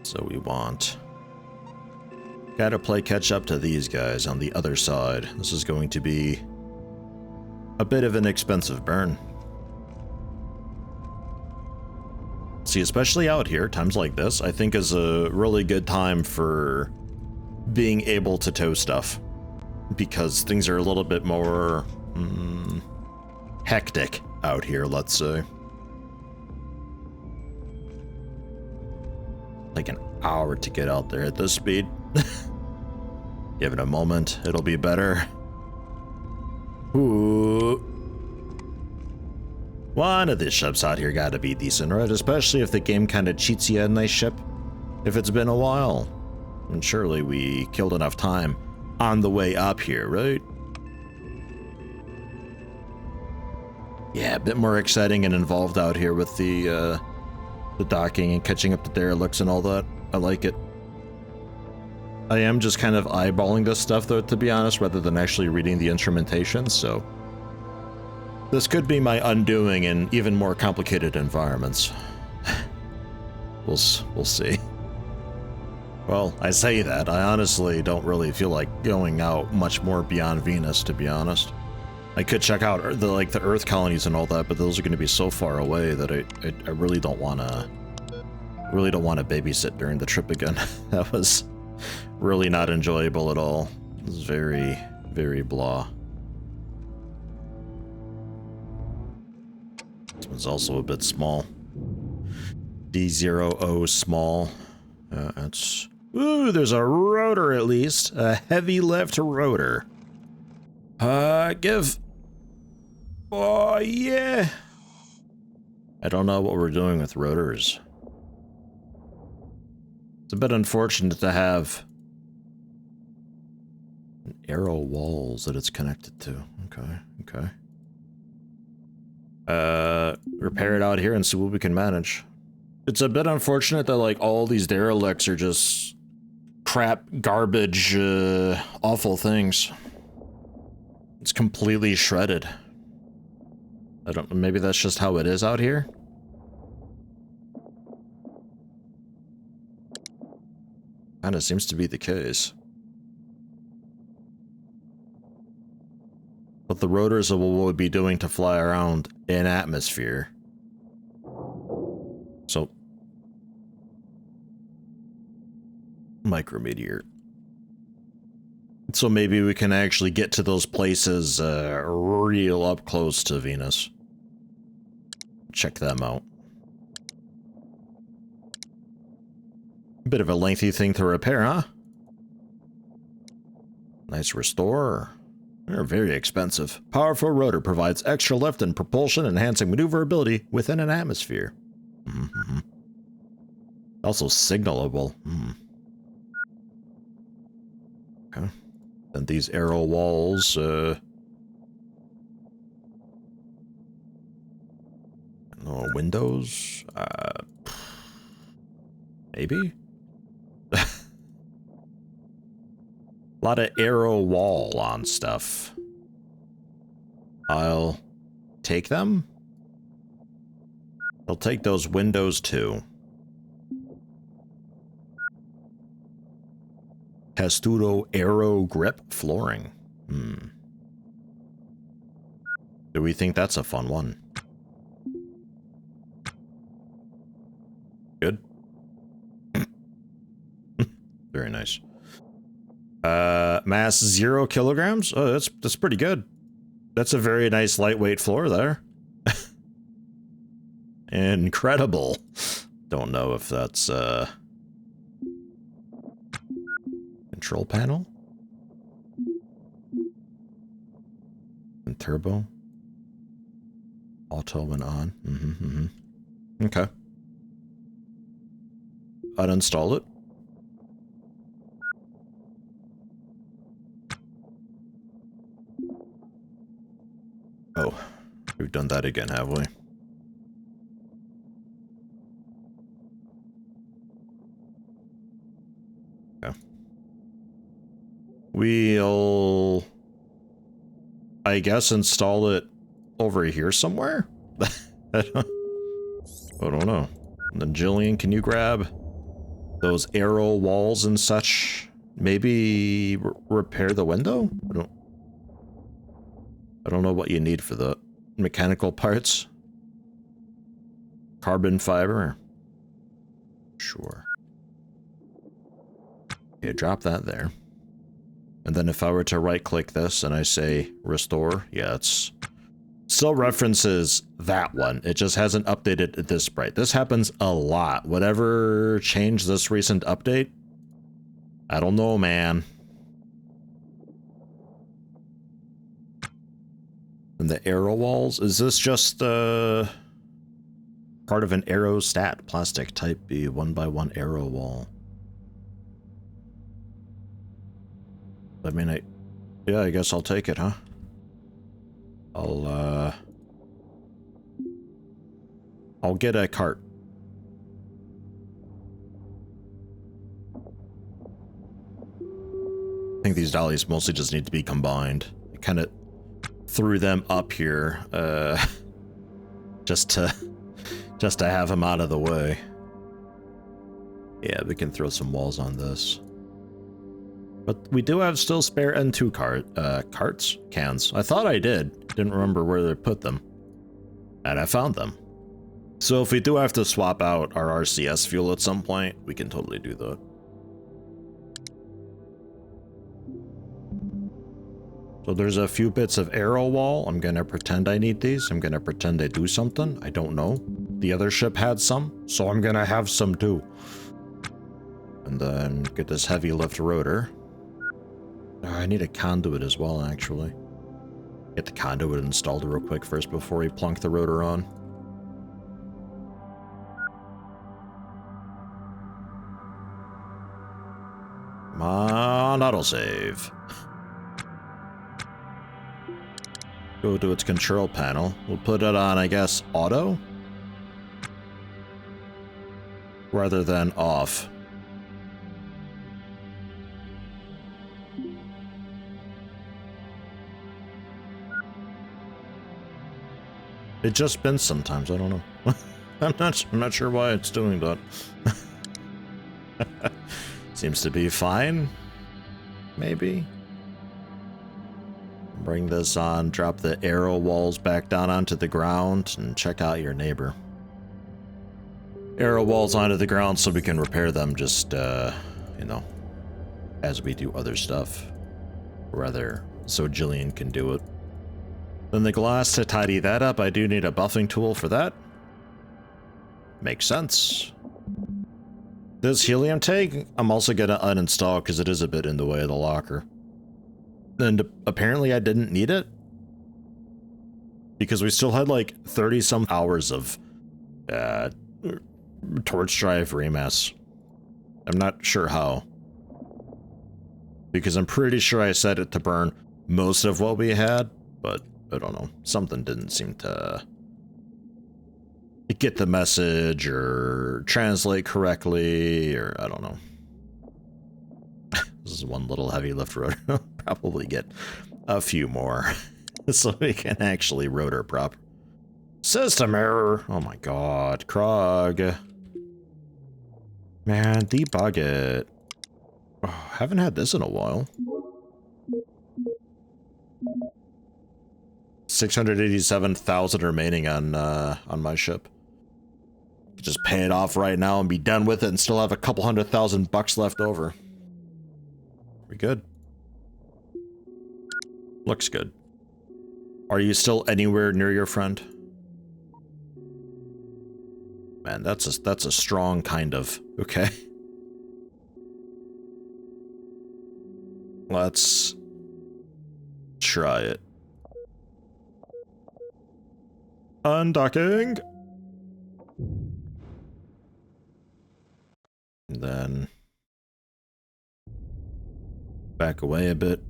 So we want... Gotta play catch up to these guys on the other side. This is going to be a bit of an expensive burn. See, especially out here, times like this, I think is a really good time for being able to tow stuff. Because things are a little bit more hectic out here, let's say. Like an hour to get out there at this speed. Give it a moment, it'll be better. Ooh. One of these ships out here gotta be decent, right? Especially if the game kinda cheats you a nice ship. If it's been a while. And surely we killed enough time on the way up here, right? Yeah, a bit more exciting and involved out here with the docking and catching up to derelicts and all that. I like it. I am just kind of eyeballing this stuff, though, to be honest, rather than actually reading the instrumentation, so... This could be my undoing in even more complicated environments. We'll see. Well, I say that. I honestly don't really feel like going out much more beyond Venus, to be honest. I could check out the Earth colonies and all that, but those are going to be so far away that I really don't want to babysit during the trip again. That was really not enjoyable at all. It was very, very blah. This one's also a bit small. D0O small. That's... Ooh, there's a rotor at least. A heavy lift rotor. Give. Oh, yeah. I don't know what we're doing with rotors. It's a bit unfortunate to have arrow walls that it's connected to. Okay. Repair it out here and see what we can manage. It's a bit unfortunate that, like, all these derelicts are just crap, garbage, awful things. It's completely shredded. I don't know, maybe that's just how it is out here? Kinda seems to be the case. But the rotors are what we'll be doing to fly around in atmosphere. So... Micrometeor. So maybe we can actually get to those places real up close to Venus. Check them out. Bit of a lengthy thing to repair, huh? Nice restore. They're very expensive. Powerful rotor provides extra lift and propulsion, enhancing maneuverability within an atmosphere. Also signalable. Okay. Then these arrow walls, windows? Maybe? A lot of arrow wall on stuff. I'll take them. I'll take those windows too. Testudo arrow grip flooring. Do we think that's a fun one? Good. Very nice. Mass 0 kilograms? Oh, that's pretty good. That's a very nice lightweight floor there. Incredible. Don't know if that's, control panel? And turbo? Auto and on. Okay. Uninstall it. Oh, we've done that again, have we? Okay. We'll, I guess, install it over here somewhere? I don't know. And then Jillian, can you grab those arrow walls and such. Maybe repair the window? I don't know what you need for the mechanical parts. Carbon fiber. Sure. Okay, drop that there. And then if I were to right click this and I say restore, yeah, it's still references that one. It just hasn't updated this sprite. This happens a lot. Whatever changed this recent update, I don't know, man. And the arrow walls, is this just part of an arrow stat? Plastic type B 1x1 arrow wall. I mean, yeah, I guess I'll take it, huh? I'll get a cart. I think these dollies mostly just need to be combined. I kind of threw them up here, just to have them out of the way. Yeah, we can throw some walls on this. But we do have still spare N2 cans. I thought I did. Didn't remember where they put them. And I found them. So if we do have to swap out our RCS fuel at some point, we can totally do that. So there's a few bits of arrow wall. I'm gonna pretend I need these. I'm gonna pretend they do something. I don't know. The other ship had some, so I'm gonna have some too. And then get this heavy lift rotor. I need a conduit as well, actually. Get the conduit installed real quick first before we plunk the rotor on. Come on, autosave. Go to its control panel. We'll put it on, I guess, auto? Rather than off. It just spins sometimes, I don't know. I'm not sure why it's doing that. Seems to be fine. Maybe. Bring this on, drop the arrow walls back down onto the ground, and check out your neighbor. Arrow walls onto the ground so we can repair them just, you know, as we do other stuff. Or rather, so Jillian can do it. Then the glass to tidy that up, I do need a buffing tool for that. Makes sense. This helium tank, I'm also gonna uninstall because it is a bit in the way of the locker. And apparently I didn't need it. Because we still had like 30-some hours of torch drive remess. I'm not sure how. Because I'm pretty sure I set it to burn most of what we had, but I don't know. Something didn't seem to get the message or translate correctly, or I don't know. This is one little heavy lift rotor. Probably get a few more so we can actually rotor prop. System error. Oh my god, Krog. Man, debug it. Oh, haven't had this in a while. 687,000 remaining on my ship. Just pay it off right now and be done with it and still have a couple $100,000 left over. We good? Looks good. Are you still anywhere near your friend? Man, that's a strong kind of. Okay. Let's try it. Undocking. And then back away a bit.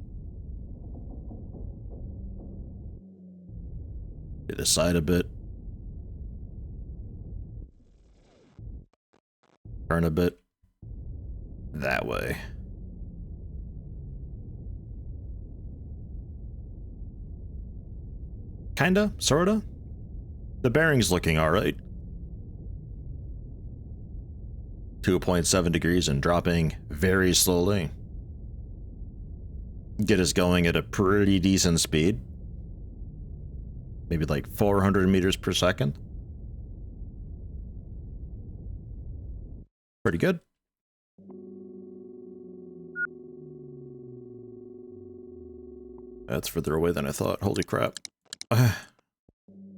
To the side a bit. Turn a bit. That way. Kinda, sorta. The bearing's looking alright. 2.7 degrees and dropping very slowly. Get us going at a pretty decent speed. Maybe like 400 meters per second. Pretty good. That's further away than I thought. Holy crap.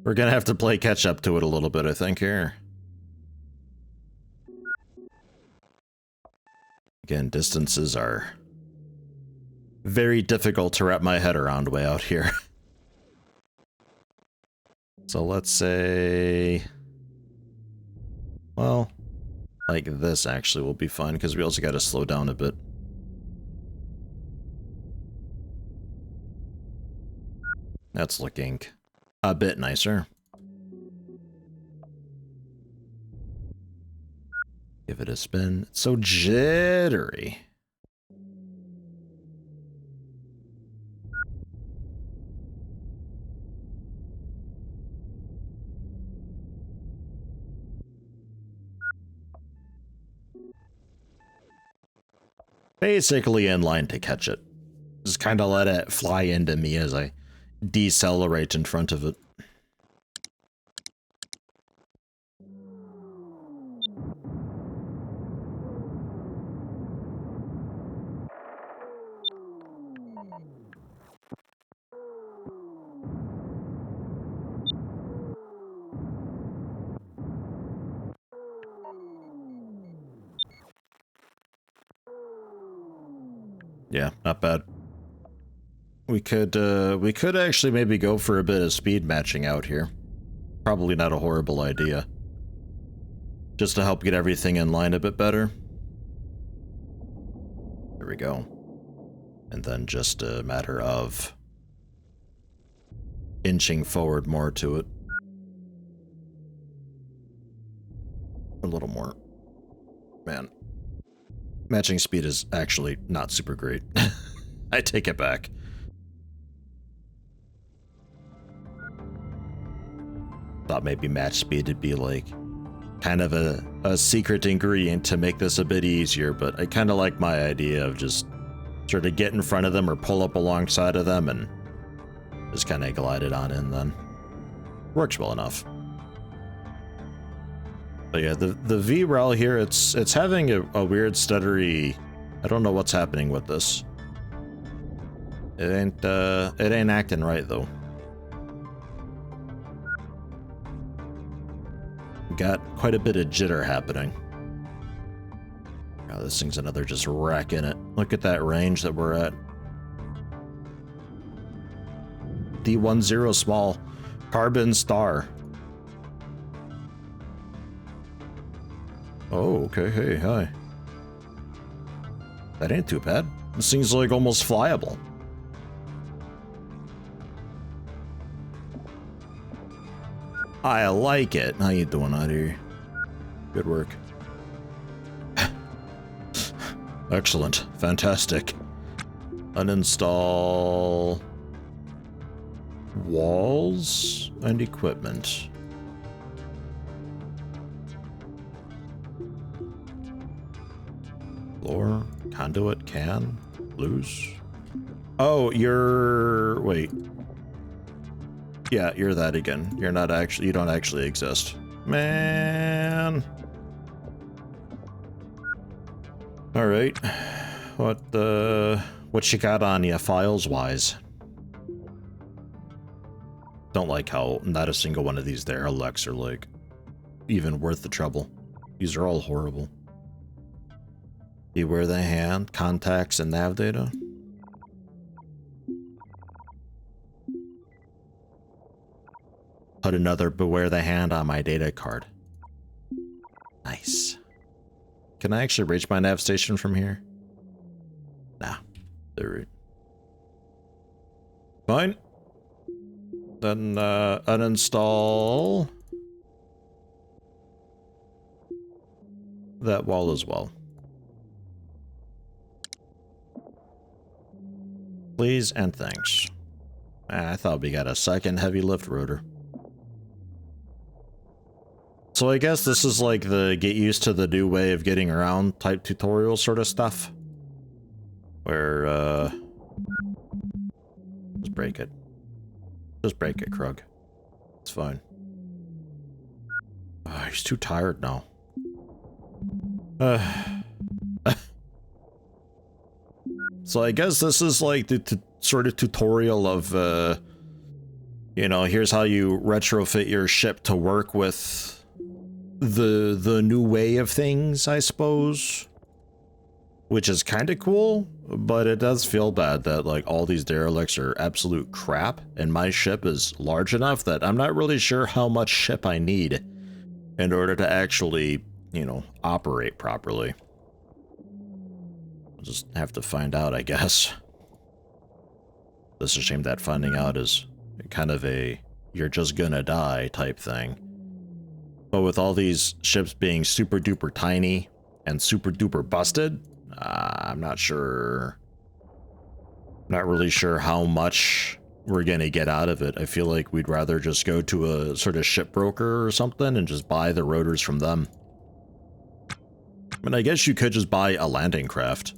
We're gonna have to play catch up to it a little bit, I think, here. Again, distances are very difficult to wrap my head around way out here. So let's say... well, like this actually will be fun, because we also gotta slow down a bit. That's looking a bit nicer. Give it a spin. It's so jittery. Basically in line to catch it. Just kind of let it fly into me as I decelerate in front of it. Yeah, not bad. We could actually maybe go for a bit of speed matching out here. Probably not a horrible idea. Just to help get everything in line a bit better. There we go. And then just a matter of inching forward more to it. A little more. Man. Matching speed is actually not super great. I take it back. Thought maybe match speed would be like kind of a secret ingredient to make this a bit easier, but I kind of like my idea of just sort of get in front of them or pull up alongside of them and just kind of glide it on in then. Works well enough. But yeah, the V-Rel here, it's having a weird stuttery... I don't know what's happening with this. It ain't acting right though. Got quite a bit of jitter happening. Oh, this thing's another just wreck in it. Look at that range that we're at. D10 small. Carbon star. Oh, okay, hey, hi. That ain't too bad. This thing's like almost flyable. I like it. How you doing out here? Good work. Excellent. Fantastic. Uninstall walls and equipment. Floor, conduit, can, loose. Oh, you're... wait. Yeah, you're that again. You're not actually... you don't actually exist. Man. Alright. What you got on ya, files-wise? Don't like how not a single one of these derelicts are, like, even worth the trouble. These are all horrible. Beware the hand, contacts, and nav data. Put another beware the hand on my data card. Nice. Can I actually reach my nav station from here? Nah. There. Fine. Then uninstall that wall as well. Please and thanks. I thought we got a second heavy lift rotor. So I guess this is like the get used to the new way of getting around type tutorial sort of stuff. Where, just break it. Just break it, Krug. It's fine. He's too tired now. So I guess this is like the sort of tutorial of, you know, here's how you retrofit your ship to work with the new way of things, I suppose. Which is kind of cool, but it does feel bad that like all these derelicts are absolute crap, and my ship is large enough that I'm not really sure how much ship I need in order to actually, you know, operate properly. I'll just have to find out, I guess. It's a shame that finding out is kind of a you're just gonna die type thing. But with all these ships being super duper tiny and super duper busted, I'm not sure. Not really sure how much we're gonna get out of it. I feel like we'd rather just go to a sort of shipbroker or something and just buy the rotors from them. I mean, I guess you could just buy a landing craft.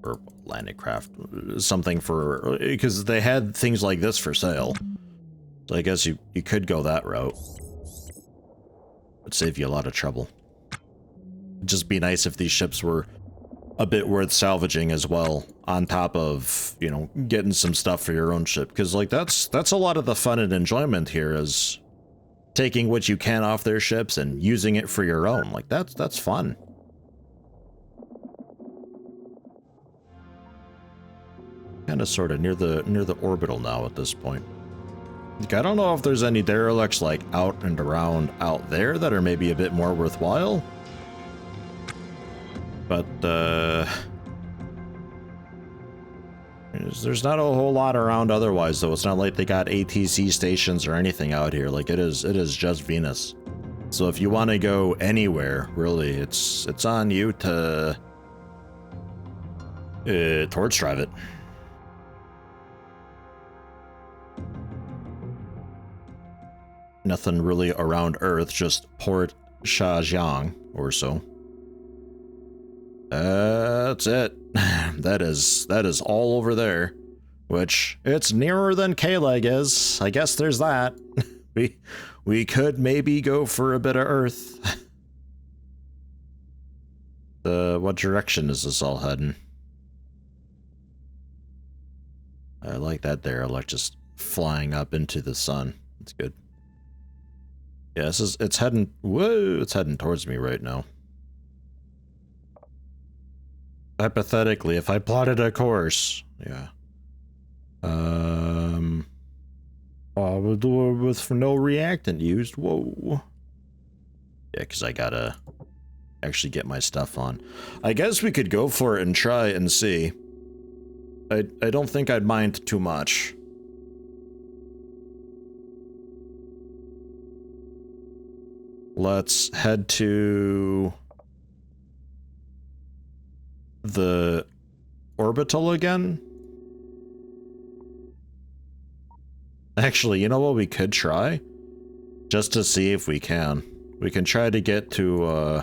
Or landing craft. Something for... because they had things like this for sale. So I guess you could go that route. It'd save you a lot of trouble. It'd just be nice if these ships were a bit worth salvaging as well, on top of, you know, getting some stuff for your own ship, because like that's a lot of the fun and enjoyment here, is taking what you can off their ships and using it for your own. Like that's fun. Kind of sort of near the orbital now at this point. Like, I don't know if there's any derelicts like out and around out there that are maybe a bit more worthwhile. But, there's not a whole lot around otherwise, though. It's not like they got ATC stations or anything out here. Like, it is just Venus. So if you want to go anywhere, really, it's on you to torch drive it. Nothing really around Earth, just Port Shajiang or so. That's it. That is all over there. Which, it's nearer than K-Leg is. I guess there's that. We could maybe go for a bit of Earth. What direction is this all heading? I like that derelict just flying up into the sun. It's good. Yeah, it's heading, whoa, it's heading towards me right now. Hypothetically, if I plotted a course, yeah. I will do it with no reactant used, whoa. Yeah, because I gotta actually get my stuff on. I guess we could go for it and try and see. I don't think I'd mind too much. Let's head to the orbital again. Actually, you know what we could try? Just to see if we can. We can try to get to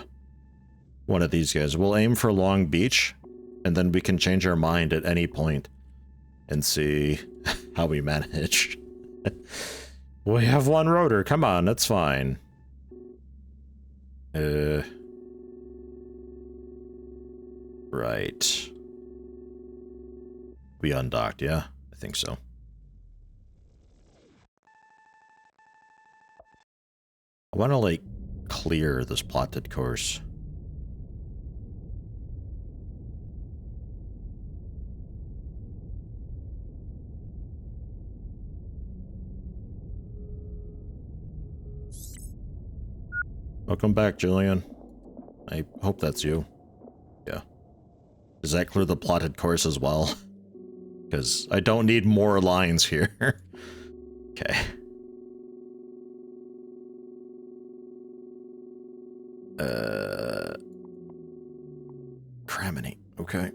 one of these guys. We'll aim for Long Beach, and then we can change our mind at any point and see how we manage. We have one rotor. Come on, that's fine. Right. We undocked, yeah? I think so. I want to, like, clear this plotted course. Welcome back, Julian. I hope that's you. Yeah. Does that clear the plotted course as well? Because I don't need more lines here. Okay. Craminy. Okay.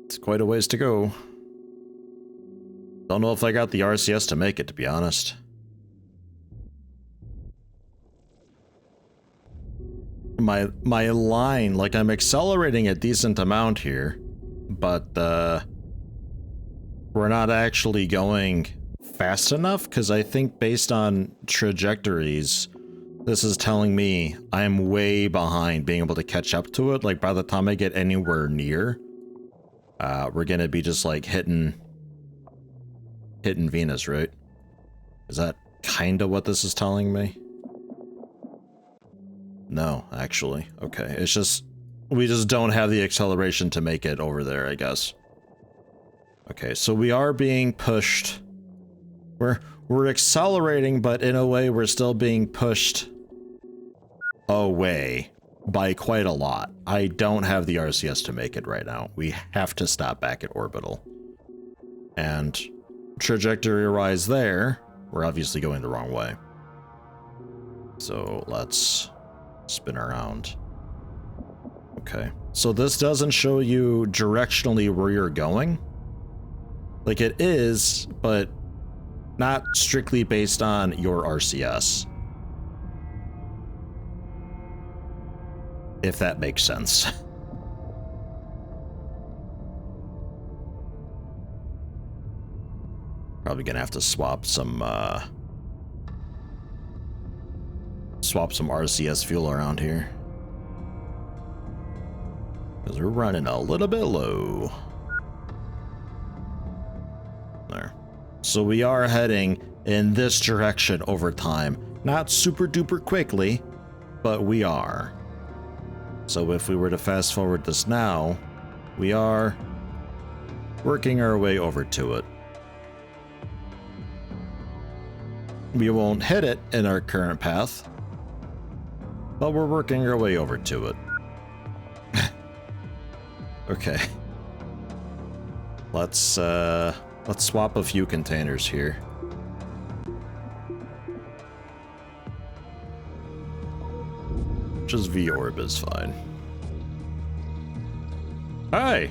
It's quite a ways to go. Don't know if I got the RCS to make it, to be honest. my line, like I'm accelerating a decent amount here, but we're not actually going fast enough, because I think based on trajectories, this is telling me I'm way behind being able to catch up to it. Like by the time I get anywhere near, we're gonna be just like hitting Venus, right? Is that kind of what this is telling me? No, actually. Okay, it's just we just don't have the acceleration to make it over there, I guess. Okay, so we are being pushed. We're accelerating, but in a way we're still being pushed away by quite a lot. I don't have the RCS to make it right now. We have to stop back at orbital. And trajectory-wise there, we're obviously going the wrong way. So let's spin around. Okay, so this doesn't show you directionally where you're going. Like it is, but not strictly based on your RCS. If that makes sense. Probably gonna have to swap some RCS fuel around here, because we're running a little bit low. There. So we are heading in this direction over time. Not super duper quickly, but we are. So if we were to fast forward this now, we are working our way over to it. We won't hit it in our current path, but we're working our way over to it. Okay. Let's swap a few containers here. Just V-orb is fine. Hi!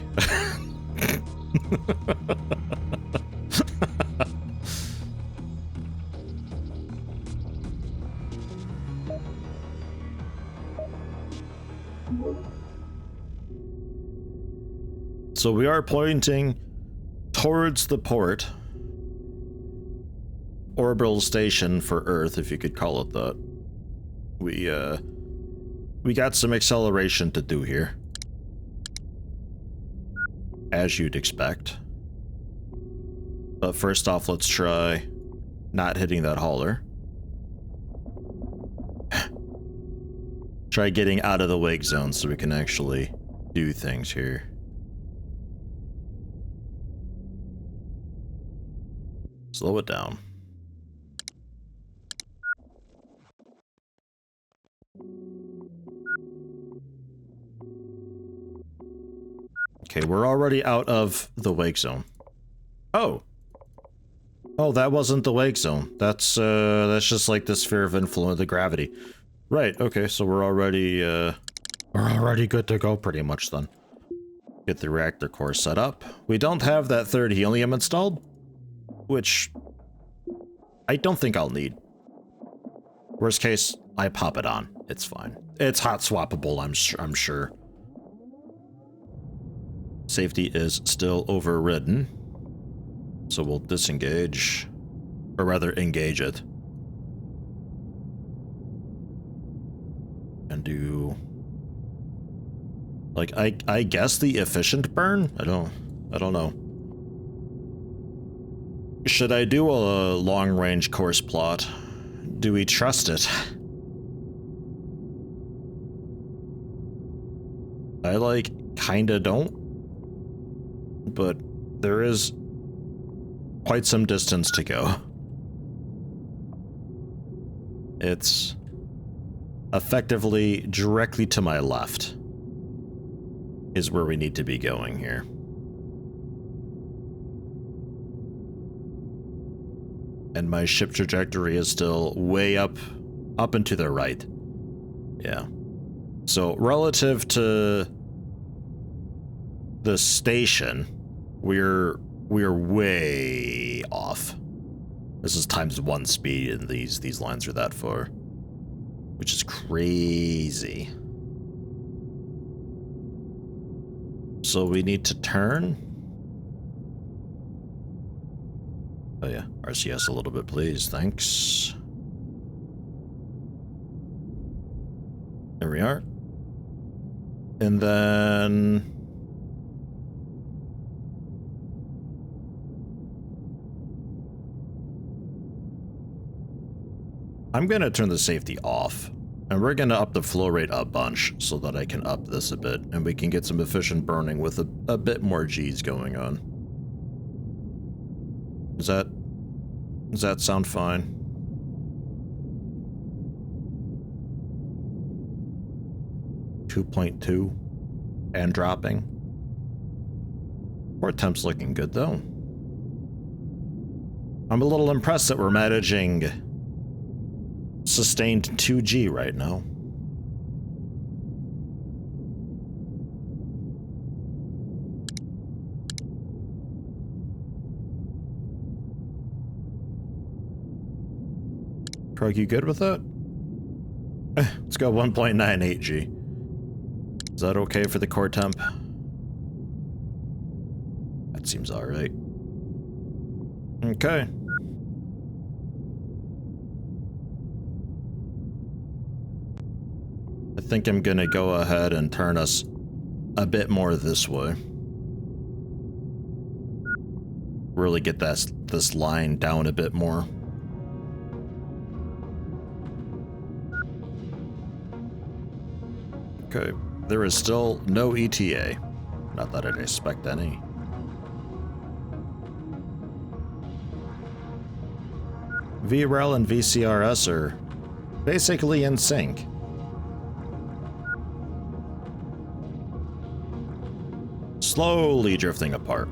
So we are pointing towards the port. Orbital station for Earth, if you could call it that. We got some acceleration to do here. As you'd expect. But first off, let's try not hitting that hauler. Try getting out of the wake zone so we can actually do things here. Slow it down. Okay, we're already out of the wake zone. Oh. Oh, that wasn't the wake zone. That's just like the sphere of influence, the gravity. Right, okay, so we're already good to go pretty much then. Get the reactor core set up. We don't have that third helium installed, which I don't think I'll need. Worst case, I pop it on. It's fine. It's hot swappable, I'm sure. Safety is still overridden, so we'll disengage, or rather engage it. And do, like, I guess the efficient burn? I don't know. Should I do a long-range course plot? Do we trust it? I, like, kinda don't. But there is quite some distance to go. It's effectively directly to my left is where we need to be going here. And my ship trajectory is still way up and to the right. Yeah. So relative to the station, we're way off. This is ×1 speed, and these lines are that far, which is crazy. so we need to turn. Oh yeah, RCS a little bit, please. Thanks. There we are. And then... I'm going to turn the safety off. And we're going to up the flow rate a bunch so that I can up this a bit. And we can get some efficient burning with a bit more G's going on. Does that sound fine? .2 and dropping. Our temp's looking good though. I'm a little impressed that we're managing sustained 2G right now. Krug, you good with that? Let's go 1.98 G. Is that okay for the core temp? That seems alright. Okay. I think I'm gonna go ahead and turn us a bit more this way. Really get this line down a bit more. Okay. There is still no ETA. Not that I'd expect any. VREL and VCRS are basically in sync. Slowly drifting apart.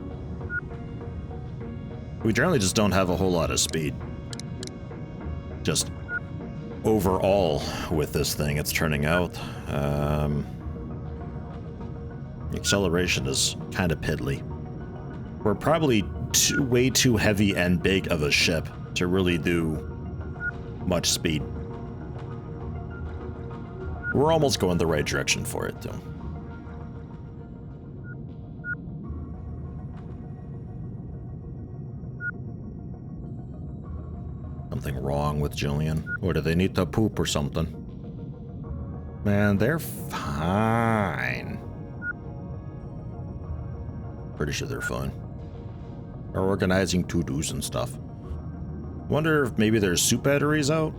We generally just don't have a whole lot of speed. Just overall with this thing, it's turning out. The acceleration is kind of piddly. We're probably way too heavy and big of a ship to really do much speed. We're almost going the right direction for it, though. Something wrong with Jillian. Or do they need to poop or something? Man, they're fine. Pretty sure they're fine. They're organizing to-dos and stuff. Wonder if maybe there's soup batteries out?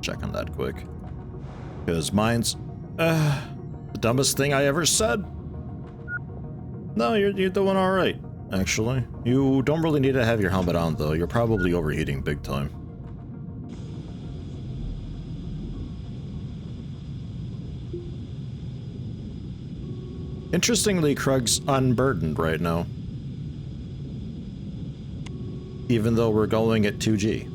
Check on that quick. Because mine's... the dumbest thing I ever said. No, you're doing alright, actually. You don't really need to have your helmet on, though. You're probably overheating big time. Interestingly, Krug's unburdened right now. Even though we're going at 2G.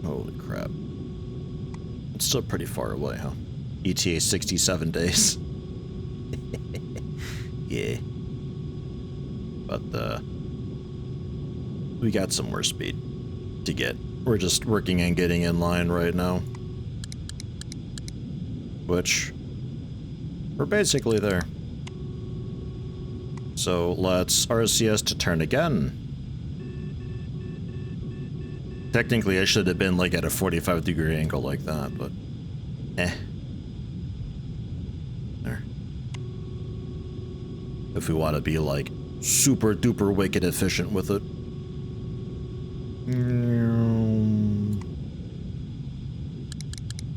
Holy crap. It's still pretty far away, huh? ETA 67 days. Yeah. But, we got some more speed to get. We're just working on getting in line right now. Which, we're basically there. So let's RCS to turn again. Technically, I should have been like at a 45-degree angle like that, but eh. There. If we want to be like super duper wicked efficient with it.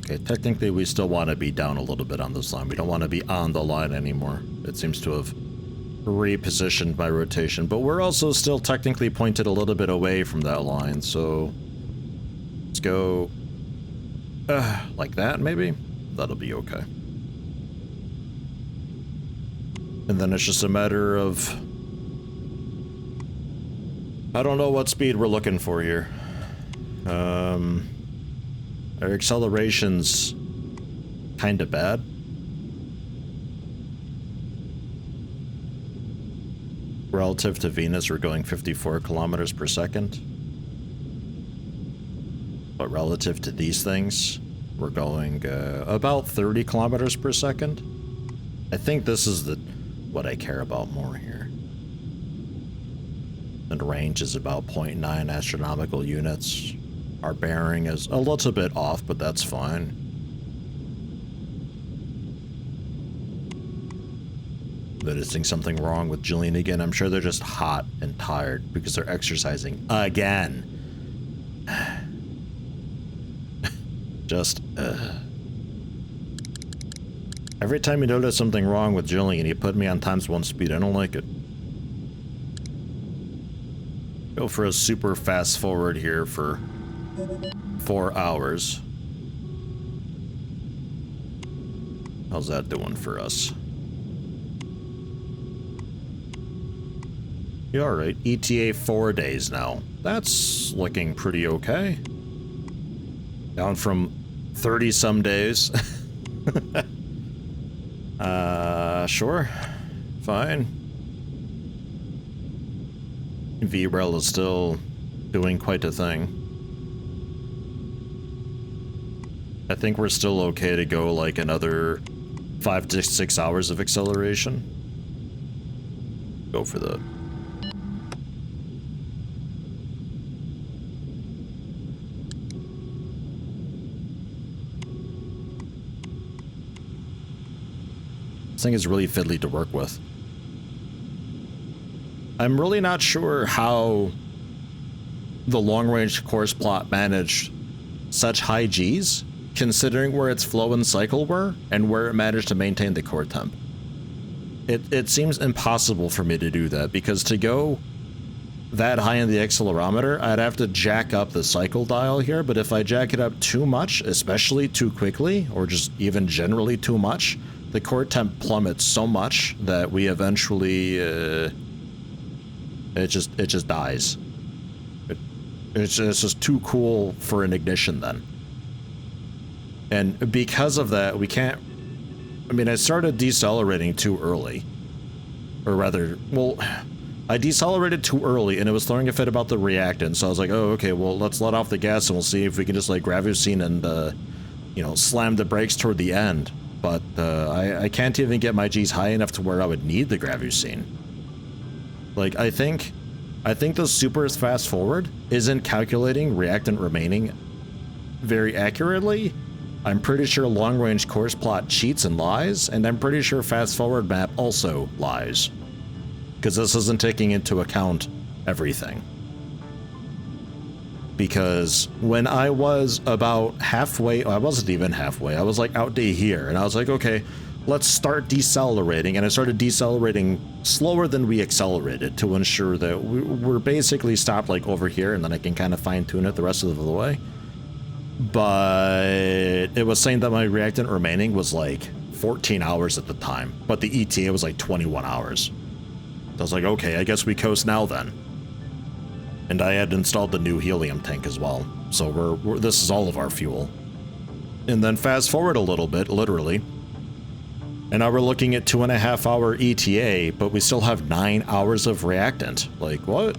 Okay, technically we still want to be down a little bit on this line. We don't want to be on the line anymore. It seems to have repositioned my rotation, but we're also still technically pointed a little bit away from that line, so let's go like that maybe? That'll be okay. And then it's just a matter of I don't know what speed we're looking for here. Our acceleration's kind of bad. Relative to Venus, we're going 54 kilometers per second. But relative to these things, we're going about 30 kilometers per second. I think this is what I care about more here. And range is about 0.9 astronomical units. Our bearing is a little bit off, but that's fine. Noticing something wrong with Jillian again. I'm sure they're just hot and tired because they're exercising again. Just, every time you notice something wrong with Jillian, you put me on ×1 speed. I don't like it. Go for a super fast forward here for 4 hours. How's that doing for us? Yeah, alright, ETA 4 days now. That's looking pretty okay. Down from 30 some days. Sure. Fine. VREL is still doing quite a thing. I think we're still okay to go like another 5 to 6 hours of acceleration. Go for the... This thing is really fiddly to work with. I'm really not sure how the long-range course plot managed such high Gs, considering where its flow and cycle were, and where it managed to maintain the core temp. It seems impossible for me to do that, because to go that high in the accelerometer, I'd have to jack up the cycle dial here, but if I jack it up too much, especially too quickly, or just even generally too much, the core temp plummets so much that we eventually, it just dies. It's just too cool for an ignition then. And because of that, we can't... I mean, I started decelerating too early. Or rather, well, I decelerated too early and it was throwing a fit about the reactant, so I was like, oh, okay, well, let's let off the gas and we'll see if we can just, like, gravusine and, you know, slam the brakes toward the end. But I can't even get my G's high enough to where I would need the gravusine. Like, I think the super fast forward isn't calculating reactant remaining very accurately. I'm pretty sure long range course plot cheats and lies, and I'm pretty sure fast forward map also lies. Because this isn't taking into account everything. Because when I was about halfway, I wasn't even halfway, I was like out to here, and I was like, okay, let's start decelerating, and I started decelerating slower than we accelerated to ensure that we're basically stopped like over here, and then I can kind of fine tune it the rest of the way. But it was saying that my reactant remaining was like 14 hours at the time, but the ETA was like 21 hours. So I was like, okay, I guess we coast now then. And I had installed the new helium tank as well, so this is all of our fuel. And then fast forward a little bit, literally, and now we're looking at 2.5 hour ETA, but we still have 9 hours of reactant. Like, what?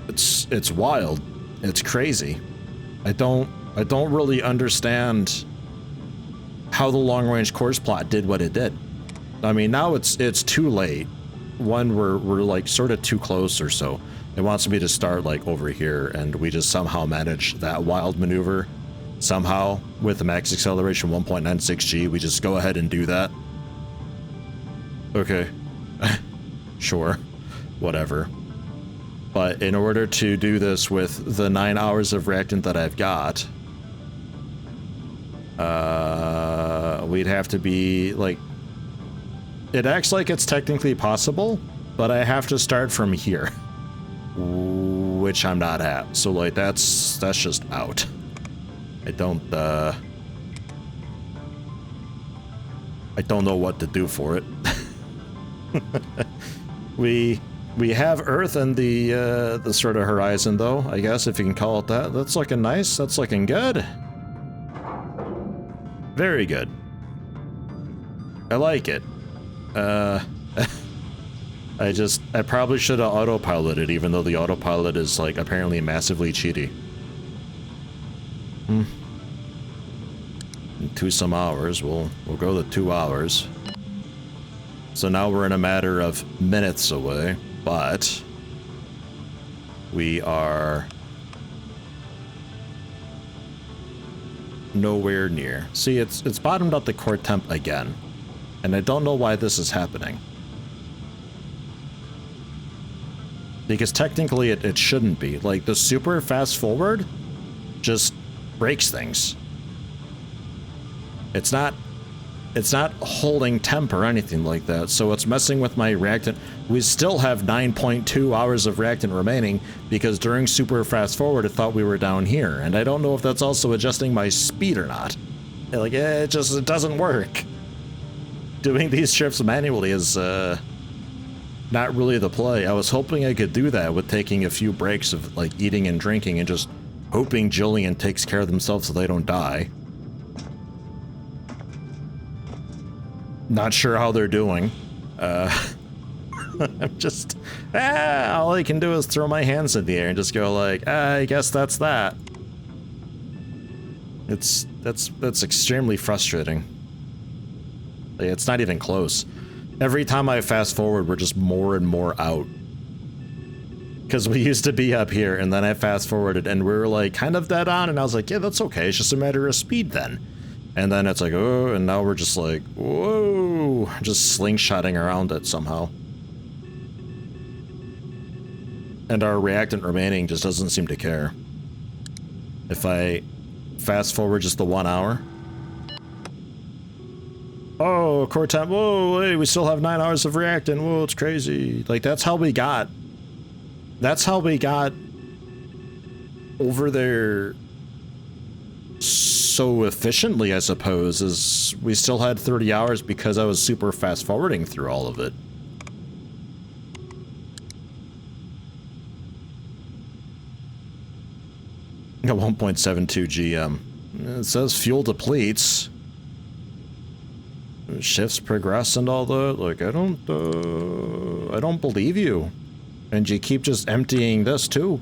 It's wild. It's crazy. I don't really understand how the long-range course plot did what it did. I mean, now it's too late. One, we're like sort of too close or so. It wants me to start like over here, and we just somehow manage that wild maneuver. Somehow, with the max acceleration 1.96 G, we just go ahead and do that. Okay. Sure. Whatever. But in order to do this with the 9 hours of reactant that I've got, we'd have to be like... It acts like it's technically possible, but I have to start from here. Which I'm not at. So like that's just out. I don't know what to do for it. We have Earth and the sort of horizon though, I guess, if you can call it that. That's looking nice. That's looking good. Very good. I like it. I probably should have autopiloted, even though the autopilot is like apparently massively cheaty. 2 some hours. We'll go to 2 hours. So now we're in a matter of minutes away, but we are nowhere near. See, it's bottomed out the core temp again, and I don't know why this is happening. Because technically it shouldn't be. Like, the super fast forward just breaks things. It's not holding temp or anything like that, so it's messing with my reactant. We still have 9.2 hours of reactant remaining because during super fast forward it thought we were down here, and I don't know if that's also adjusting my speed or not. Like, it doesn't work. Doing these trips manually is not really the play. I was hoping I could do that with taking a few breaks of like eating and drinking and just hoping Jillian takes care of themselves so they don't die. Not sure how they're doing. I'm just, all I can do is throw my hands in the air and just go like, I guess that's that. That's extremely frustrating. It's not even close. Every time I fast forward, we're just more and more out. Because we used to be up here, and then I fast forwarded, and we were like kind of dead on, and I was like, yeah, that's okay, it's just a matter of speed then. And then it's like, oh, and now we're just like, whoa, just slingshotting around it somehow. And our reactant remaining just doesn't seem to care. If I fast forward just the 1 hour. Oh, core temp, whoa, hey, we still have 9 hours of reactant, whoa, it's crazy. Like, that's how we got over there so efficiently, I suppose, is we still had 30 hours because I was super fast forwarding through all of it. At 1.72 GM. It says fuel depletes. Shifts progress and all that. Like, I don't believe you. And you keep just emptying this too.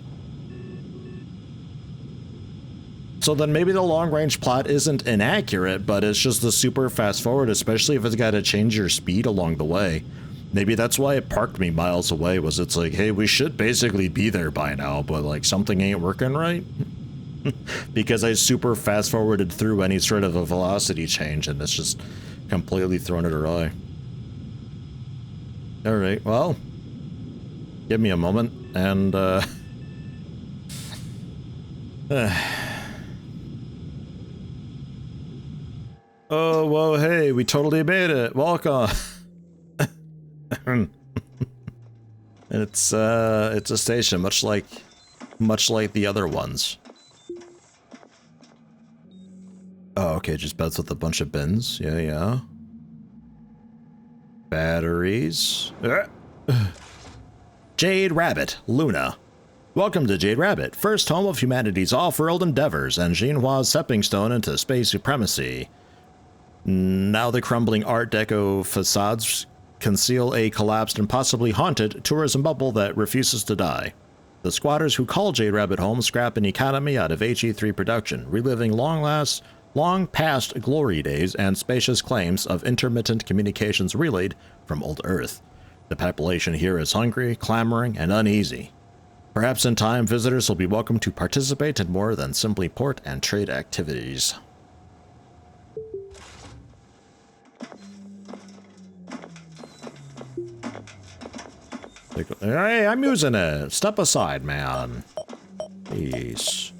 So then maybe the long-range plot isn't inaccurate, but it's just the super fast forward, especially if it's got to change your speed along the way. Maybe that's why it parked me miles away, was it's like, hey, we should basically be there by now, but like something ain't working right. Because I super fast forwarded through any sort of a velocity change, and it's just completely thrown it away. Alright, well, give me a moment, and oh, whoa, hey, we totally made it. Welcome. It's a station, much like the other ones. Oh, okay, just beds with a bunch of bins. Yeah, yeah. Batteries. Jade Rabbit, Luna. Welcome to Jade Rabbit, first home of humanity's off-world endeavors and Xinhua's stepping stone into space supremacy. Now the crumbling Art Deco facades conceal a collapsed and possibly haunted tourism bubble that refuses to die. The squatters who call Jade Rabbit home scrap an economy out of HE3 production, reliving long past glory days and spacious claims of intermittent communications relayed from old Earth. The population here is hungry, clamoring, and uneasy. Perhaps in time, visitors will be welcome to participate in more than simply port and trade activities. Hey, I'm using it. Step aside, man. Peace.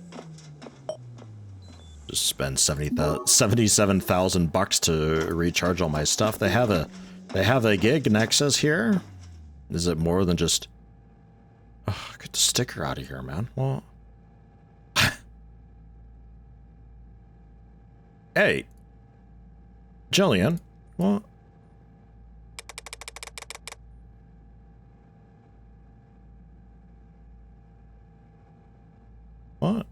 Just spend 77,000 bucks to recharge all my stuff. They have a gig Nexus here. Is it more than just? Oh, get the sticker out of here, man. What? Hey, Jillian. What? What?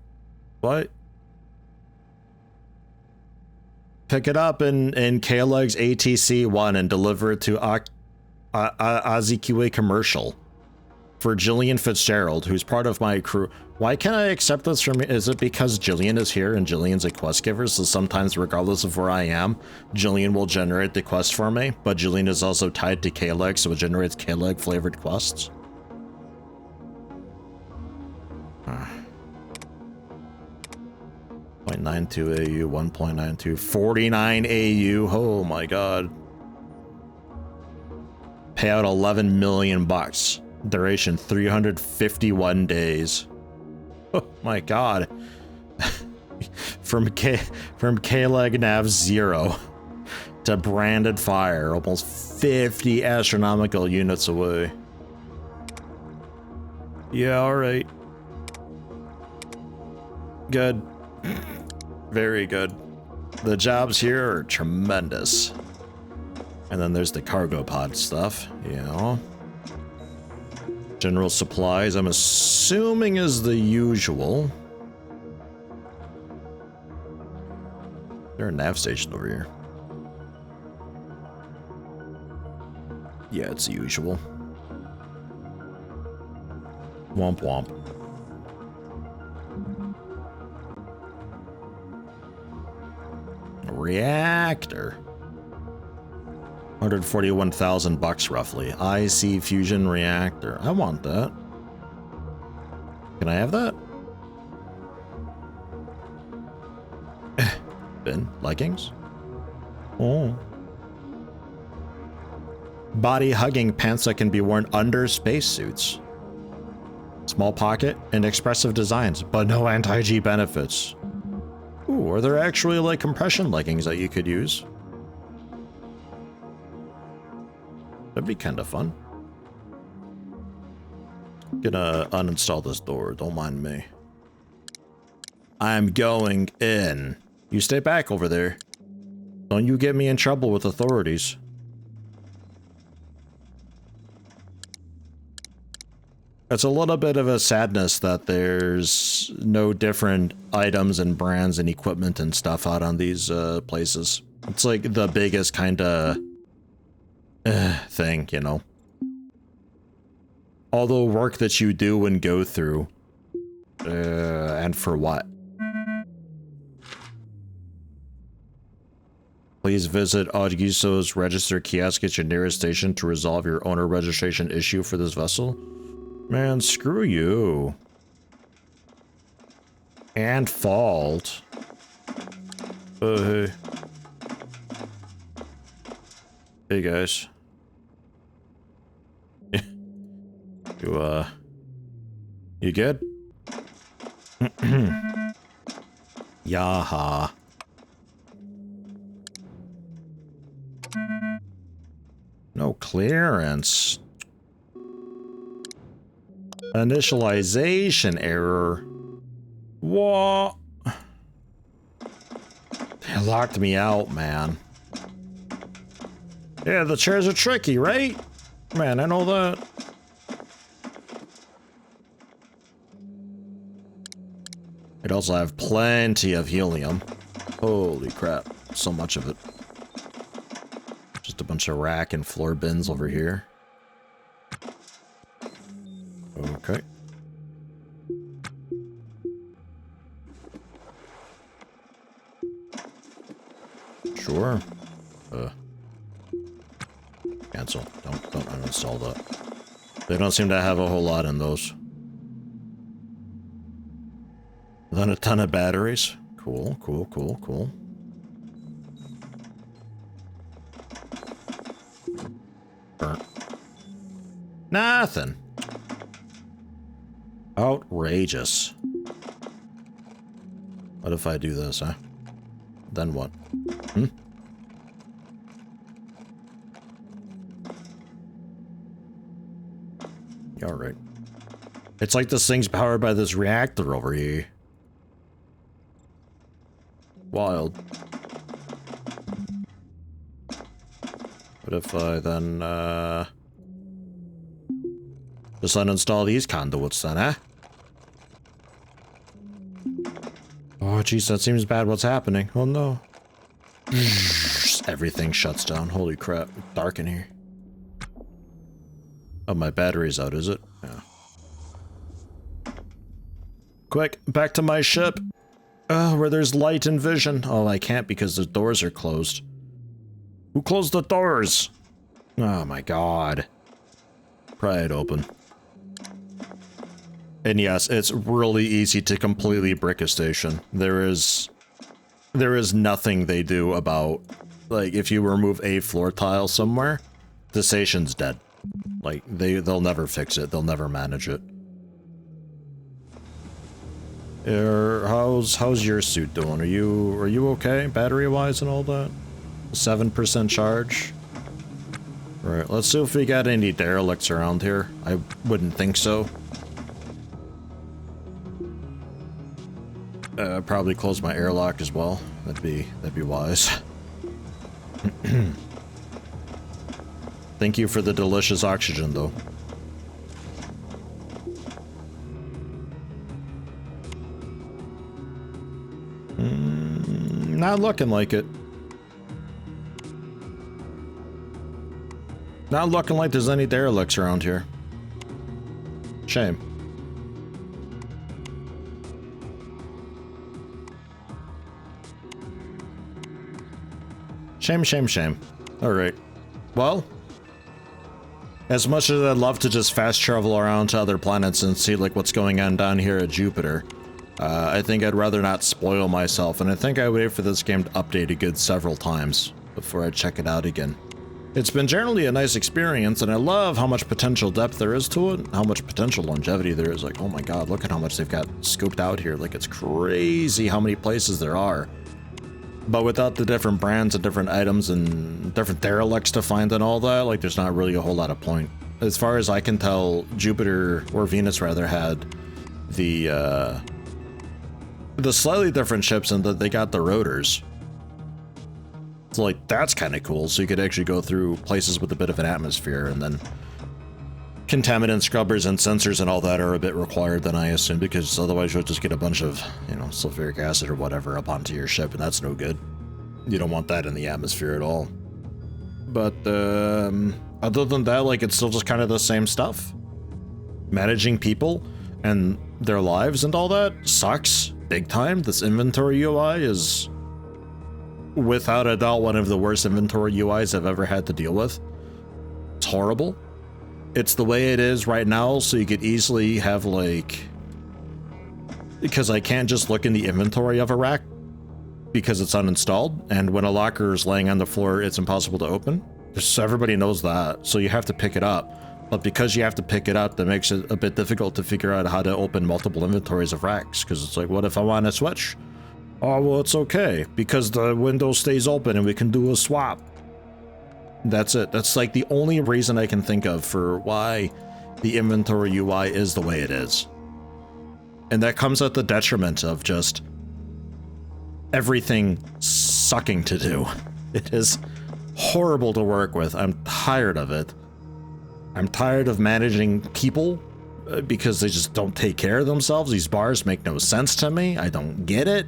What? Pick it up in K-Leg's ATC1 and deliver it to Azikiwe Commercial. for Jillian Fitzgerald, who's part of my crew. Why can't I accept this from? Is it because Jillian is here and Jillian's a quest giver? So sometimes, regardless of where I am, Jillian will generate the quest for me. But Jillian is also tied to K-Leg, so it generates K-Leg flavored quests. 0.92 AU, 1.92, 49 AU. Oh my god. Payout 11 million bucks. Duration 351 days. Oh my god. from K-Leg Nav 0 to Branded Fire, almost 50 astronomical units away. Yeah, alright. Good. Very good. The jobs here are tremendous. And then there's the cargo pod stuff, you know. General supplies, I'm assuming is the usual. Is there a nav station over here? Yeah, it's the usual. Womp womp. A reactor. 141,000 bucks roughly. IC fusion reactor. I want that. Can I have that? Bin leggings. Oh. Body hugging pants that can be worn under spacesuits. Small pocket and expressive designs, but no anti-G benefits. Ooh, are there actually like compression leggings that you could use? That'd be kind of fun. Gonna uninstall this door, don't mind me. I'm going in. You stay back over there. Don't you get me in trouble with authorities. It's a little bit of a sadness that there's no different items and brands and equipment and stuff out on these places. It's like the biggest kind of thing, you know. All the work that you do and go through, and for what? Please visit Augusto's register kiosk at your nearest station to resolve your owner registration issue for this vessel. Man, screw you. And fault. Hey. Hey guys. You good? Yaha. No clearance. Initialization error. What? They locked me out, man. Yeah, the chairs are tricky, right? Man, I know that. I'd also have plenty of helium. Holy crap, so much of it. Just a bunch of rack and floor bins over here. Okay. Sure. Cancel. Don't uninstall that. They don't seem to have a whole lot in those. Then a ton of batteries. Cool, cool, cool, cool. Burnt. Nothing. Outrageous. What if I do this, huh? Then what? Hmm? Yeah, alright. It's like this thing's powered by this reactor over here. Wild. What if I then, just uninstall these conduits then, huh? Oh, jeez, that seems bad. What's happening? Oh, no. Everything shuts down. Holy crap. It's dark in here. Oh, my battery's out, is it? Yeah. Quick, back to my ship. Where there's light and vision. Oh, I can't because the doors are closed. Who closed the doors? Oh my god. Pry it open. And yes, it's really easy to completely brick a station. There is nothing they do about, like, if you remove a floor tile somewhere, the station's dead. Like, they'll never fix it. They'll never manage it. How's your suit doing? Are you okay, battery-wise and all that? 7% charge? Right, let's see if we got any derelicts around here. I wouldn't think so. Probably close my airlock as well. That'd be wise. Thank you for the delicious oxygen, though. Not looking like it. Not looking like there's any derelicts around here. Shame. Shame, shame, shame. Alright. Well, as much as I'd love to just fast travel around to other planets and see like what's going on down here at Jupiter, I think I'd rather not spoil myself, and I think I would wait for this game to update a good several times before I check it out again. It's been generally a nice experience, and I love how much potential depth there is to it, how much potential longevity there is. Like, oh my god, look at how much they've got scoped out here. Like, it's crazy how many places there are. But without the different brands and different items and different derelicts to find and all that, like, there's not really a whole lot of point. As far as I can tell, Jupiter, or Venus rather, had the slightly different ships in that they got the rotors. So, like, that's kind of cool, so you could actually go through places with a bit of an atmosphere, and then contaminant scrubbers and sensors and all that are a bit required then, I assume, because otherwise you'll just get a bunch of, you know, sulfuric acid or whatever up onto your ship, and that's no good. You don't want that in the atmosphere at all. But, other than that, like, it's still just kind of the same stuff. Managing people and their lives and all that sucks big time. This inventory UI is, without a doubt, one of the worst inventory UIs I've ever had to deal with. It's horrible. It's the way it is right now, so you could easily have, like... Because I can't just look in the inventory of a rack because it's uninstalled, and when a locker is laying on the floor, it's impossible to open. So everybody knows that, so you have to pick it up. But because you have to pick it up, that makes it a bit difficult to figure out how to open multiple inventories of racks, because it's like, what if I want to switch? Oh, well, it's okay, because the window stays open and we can do a swap. That's it. That's like the only reason I can think of for why the inventory UI is the way it is. And that comes at the detriment of just everything sucking to do. It is horrible to work with. I'm tired of it. I'm tired of managing people because they just don't take care of themselves. These bars make no sense to me. I don't get it.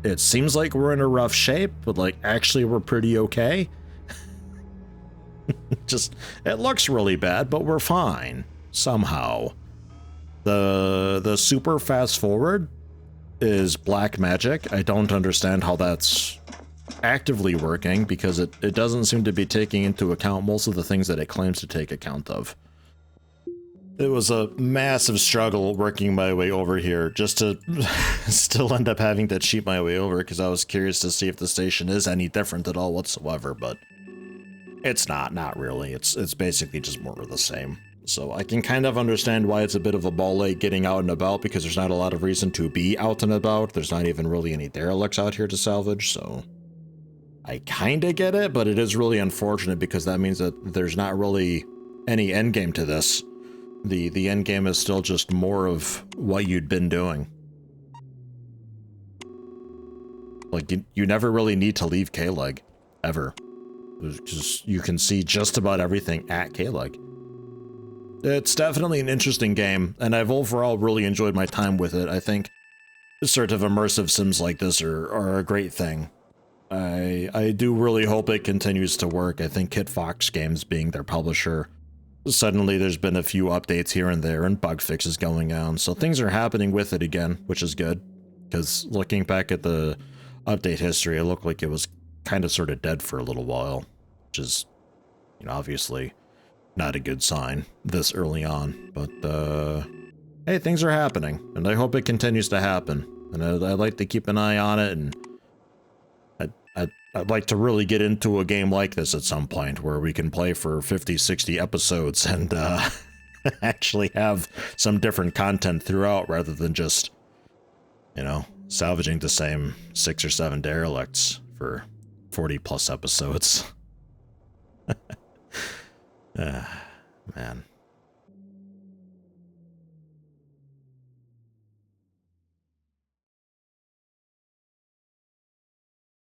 It seems like we're in a rough shape, but like actually we're pretty okay. Just, it looks really bad, but we're fine somehow. The super fast forward is black magic. I don't understand how that's actively working because it doesn't seem to be taking into account most of the things that it claims to take account of. It was a massive struggle working my way over here just to still end up having to cheat my way over because I was curious to see if the station is any different at all whatsoever, but it's not really. It's basically just more of the same. So I can kind of understand why it's a bit of a ball ache getting out and about because there's not a lot of reason to be out and about. There's not even really any derelicts out here to salvage, so I kinda get it, but it is really unfortunate because that means that there's not really any endgame to this. The endgame is still just more of what you'd been doing. Like, you never really need to leave K-Leg, ever. Because you can see just about everything at K-Leg. It's definitely an interesting game, and I've overall really enjoyed my time with it. I think sort of immersive sims like this are a great thing. I do really hope it continues to work. I think Kit Fox Games, being their publisher, suddenly there's been a few updates here and there and bug fixes going on. So things are happening with it again, which is good. Because looking back at the update history, it looked like it was kind of sort of dead for a little while, which is, you know, obviously not a good sign this early on. But, hey, things are happening, and I hope it continues to happen. And I'd like to keep an eye on it, and I'd like to really get into a game like this at some point where we can play for 50, 60 episodes and actually have some different content throughout rather than just, you know, salvaging the same 6 or 7 derelicts for 40 plus episodes. Man.